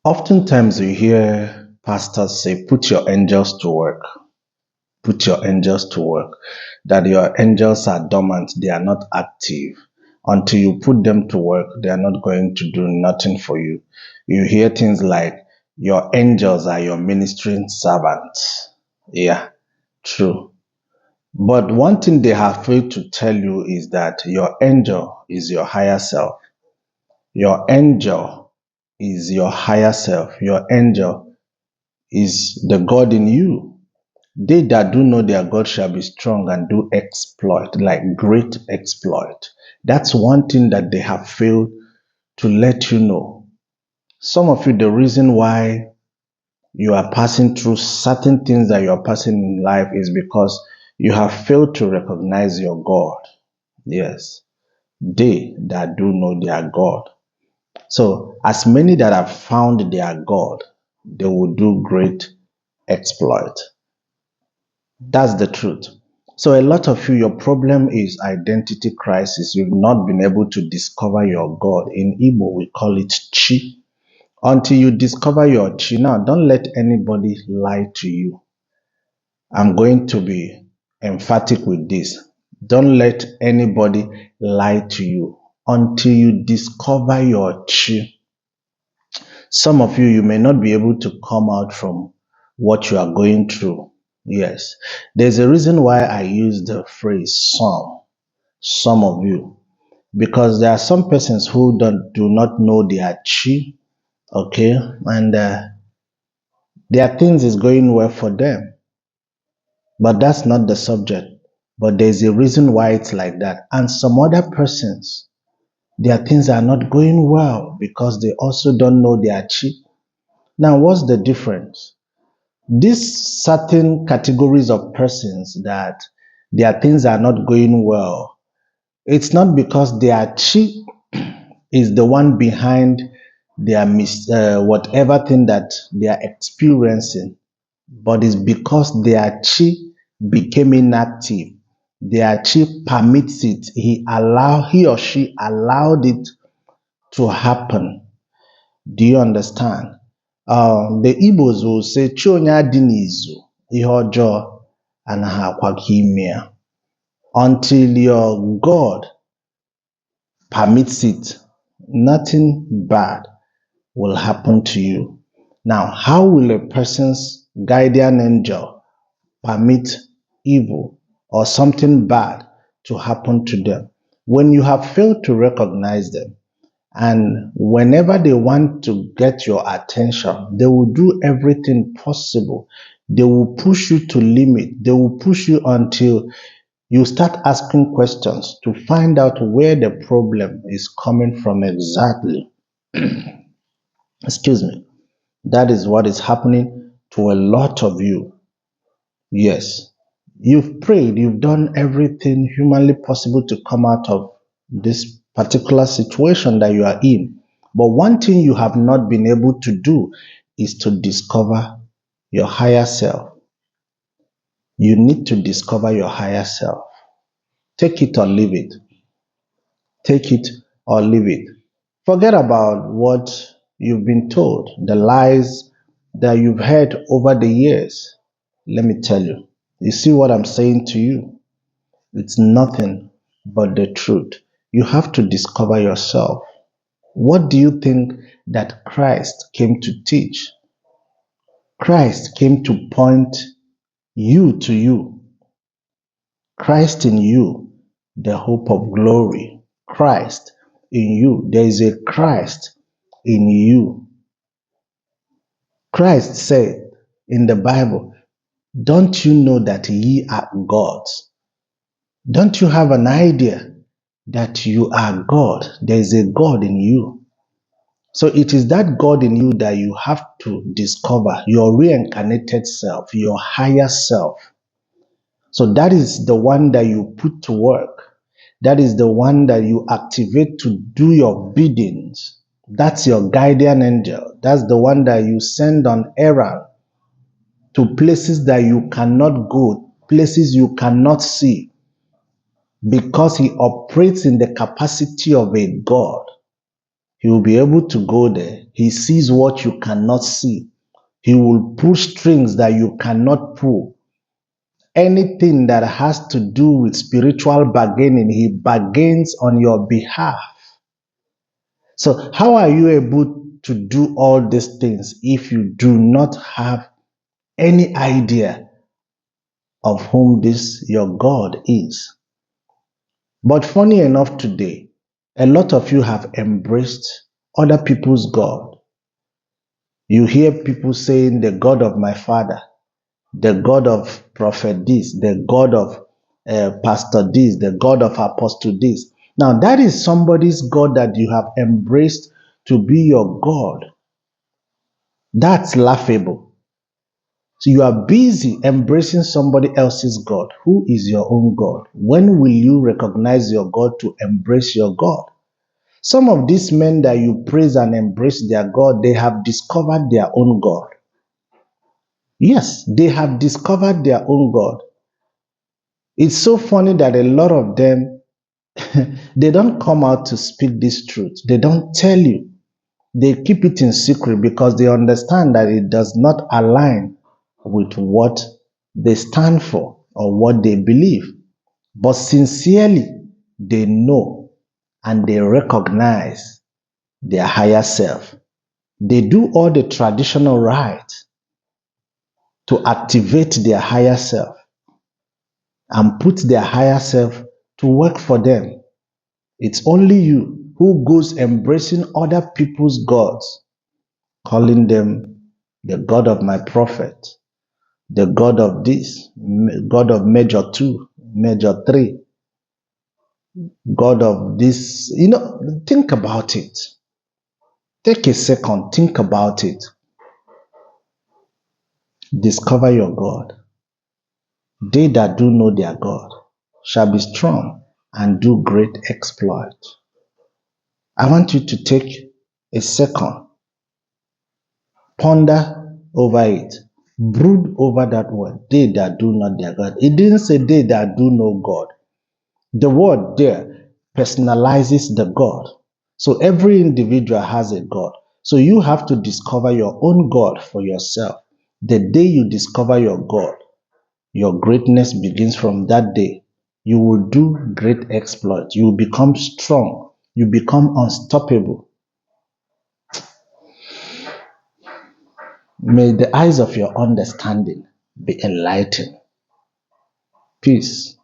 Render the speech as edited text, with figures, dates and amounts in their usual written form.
Oftentimes you hear pastors say, put your angels to work, put your angels to work, that your angels are dormant, they are not active. Until you put them to work, they are not going to do nothing for you. You hear things like, your angels are your ministering servants. Yeah, true. But one thing they have failed to tell you is that your angel is your higher self. Your angel is your higher self. Your angel is the God in you. They that do know their God shall be strong and do exploit, like great exploit. That's one thing that they have failed to let you know. Some of you, the reason why you are passing through certain things that you are passing in life is because you have failed to recognize your God. Yes, they that do know their God. So, as many that have found their God, they will do great exploit. That's the truth. So, a lot of you, your problem is identity crisis. You've not been able to discover your God. In Igbo, we call it Chi. Until you discover your Chi, now don't let anybody lie to you. I'm going to be emphatic with this. Don't let anybody lie to you until you discover your Chi. Some of you, you may not be able to come out from what you are going through. Yes. There's a reason why I use the phrase some of you, because there are some persons who do not know their chi, okay, and their things is going well for them, but that's not the subject. But there's a reason why it's like that. And some other persons, their things are not going well because they also don't know their chi. Now, what's the difference? These certain categories of persons that their things are not going well, it's not because their chi is the one behind their whatever thing that they are experiencing, but it's because their chi became inactive. Their chi permits it. He or she allowed it to happen. Do you understand? The Igbos will say, "Chonya dinizu ihe ọjọọ anaghị akwaga ime ya." Until your God permits it, nothing bad will happen to you. Now, how will a person's guardian angel permit evil or something bad to happen to them? When you have failed to recognize them, and whenever they want to get your attention, they will do everything possible. They will push you to limit. They will push you until you start asking questions to find out where the problem is coming from exactly. Excuse me. That is what is happening to a lot of you. Yes. You've prayed, you've done everything humanly possible to come out of this particular situation that you are in. But one thing you have not been able to do is to discover your higher self. You need to discover your higher self. Take it or leave it. Take it or leave it. Forget about what you've been told, the lies that you've heard over the years. Let me tell you. You see what I'm saying to you? It's nothing but the truth. You have to discover yourself. What do you think that Christ came to teach? Christ came to point you to you. Christ in you, the hope of glory. Christ in you. There is a Christ in you. Christ said in the Bible, don't you know that ye are gods? Don't you have an idea that you are God? There is a God in you. So it is that God in you that you have to discover, your reincarnated self, your higher self. So that is the one that you put to work. That is the one that you activate to do your biddings. That's your guardian angel. That's the one that you send on errand to places that you cannot go, places you cannot see, because he operates in the capacity of a God. He will be able to go there. He sees what you cannot see. He will pull strings that you cannot pull. Anything that has to do with spiritual bargaining, he bargains on your behalf. So, how are you able to do all these things if you do not have any idea of whom this your God is? But funny enough, today, a lot of you have embraced other people's God. You hear people saying, the God of my father, the God of prophet this, the God of pastor this, the God of apostle this. Now, that is somebody's God that you have embraced to be your God. That's laughable. So you are busy embracing somebody else's God. Who is your own God? When will you recognize your God to embrace your God? Some of these men that you praise and embrace their God, they have discovered their own God. Yes, they have discovered their own God. It's so funny that a lot of them, they don't come out to speak this truth. They don't tell you. They keep it in secret because they understand that it does not align with what they stand for or what they believe. But sincerely, they know and they recognize their higher self. They do all the traditional rites to activate their higher self and put their higher self to work for them. It's only you who goes embracing other people's gods, calling them the God of my prophet, the God of this, God of major two, major three, God of this. Think about it. Take a second, think about it. Discover your God. They that do know their God shall be strong and do great exploit. I want you to take a second, ponder over it, brood over that word. They that do not their God. It didn't say they that do know God. The word there personalizes the God. So every individual has a God. So you have to discover your own God for yourself. The day you discover your God, your greatness begins from that day. You will do great exploits. You will become strong. You become unstoppable. May the eyes of your understanding be enlightened. Peace.